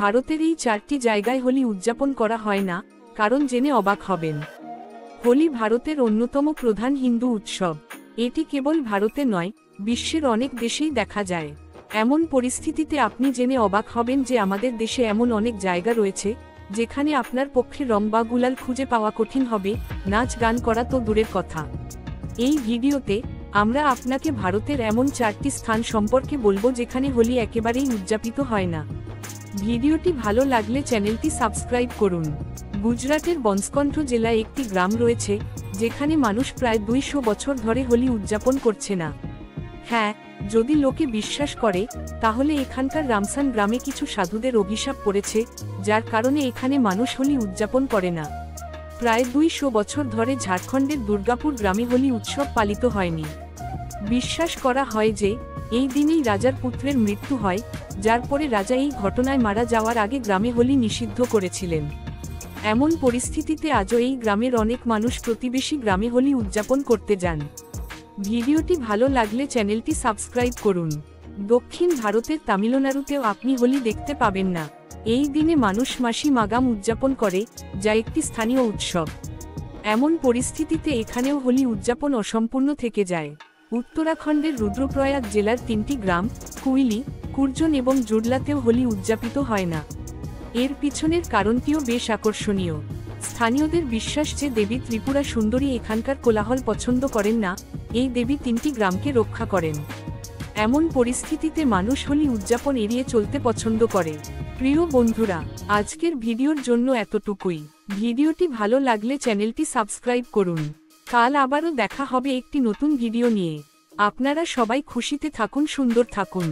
ভারতের এই 4টি জায়গায় হোলি উদযাপন করা হয় না, কারণ জেনে অবাক হবেন। হোলি ভারতের অন্যতম প্রধান হিন্দু উৎসব। এটি কেবল ভারতে নয়, বিশ্বের অনেক দেশেই দেখা যায়। এমন পরিস্থিতিতে আপনি জেনে অবাক হবেন যে আমাদের দেশে এমন অনেক জায়গা রয়েছে যেখানে আপনার পক্ষে রং বা গুলাল খুঁজে পাওয়া কঠিন হবে, নাচ গান করা তো দূরের কথা। এই ভিডিওতে আমরা আপনাকে ভারতের এমন 4টি স্থান সম্পর্কে বলবো যেখানে হোলি একেবারেই উদযাপিত হয় না। ভিডিওটি ভালো লাগলে চ্যানেলটি সাবস্ক্রাইব করুন। গুজরাটের বনসকন্ঠ জেলায় একটি গ্রাম রয়েছে যেখানে মানুষ প্রায় 200 বছর ধরে হোলি উদযাপন করছে না। হ্যাঁ, যদি লোকে বিশ্বাস করে, তাহলে এখানকার রামসান গ্রামে কিছু সাধুদের অভিশাপ পড়েছে, যার কারণে এখানে মানুষ হোলি উদযাপন করে না। প্রায় 200 বছর ধরে ঝাড়খণ্ডের দুর্গাপুর গ্রামে হোলি উৎসব পালিত হয়নি। বিশ্বাস করা হয় যে এই দিনেই রাজার পুত্রের মৃত্যু হয়, যার পরে রাজা এই ঘটনায় মারা যাওয়ার আগে গ্রামে হোলি নিষিদ্ধ করেছিলেন। এমন পরিস্থিতিতে আজও এই গ্রামের অনেক মানুষ প্রতিবেশী গ্রামে হোলি উদযাপন করতে যান। ভিডিওটি ভালো লাগলে চ্যানেলটি সাবস্ক্রাইব করুন। দক্ষিণ ভারতের তামিলনাড়ুতেও আপনি হোলি দেখতে পাবেন না। এই দিনে মানুষ মাসি মাগাম উদযাপন করে, যা একটি স্থানীয় উৎসব। এমন পরিস্থিতিতে এখানেও হোলি উদযাপন অসম্পূর্ণ থেকে যায়। উত্তরাখণ্ডের রুদ্রপ্রয়াগ জেলার 3টি গ্রাম, কুইলি, কুরজন এবং জুডলাতেও হোলি উদযাপিত হয় না। এর পিছনের কারণটিও বেশ আকর্ষণীয়। স্থানীয়দের বিশ্বাস যে দেবী ত্রিপুরা সুন্দরী এখানকার কোলাহল পছন্দ করেন না, এই দেবী 3টি গ্রামকে রক্ষা করেন। এমন পরিস্থিতিতে মানুষ হোলি উদযাপন এড়িয়ে চলতে পছন্দ করে। প্রিয় বন্ধুরা, আজকের ভিডিওর জন্য এতটুকুই। ভিডিওটি ভালো লাগলে চ্যানেলটি সাবস্ক্রাইব করুন। কাল আবারও দেখা হবে একটি নতুন ভিডিও নিয়ে। আপনারা সবাই খুশিতে থাকুন, সুন্দর থাকুন।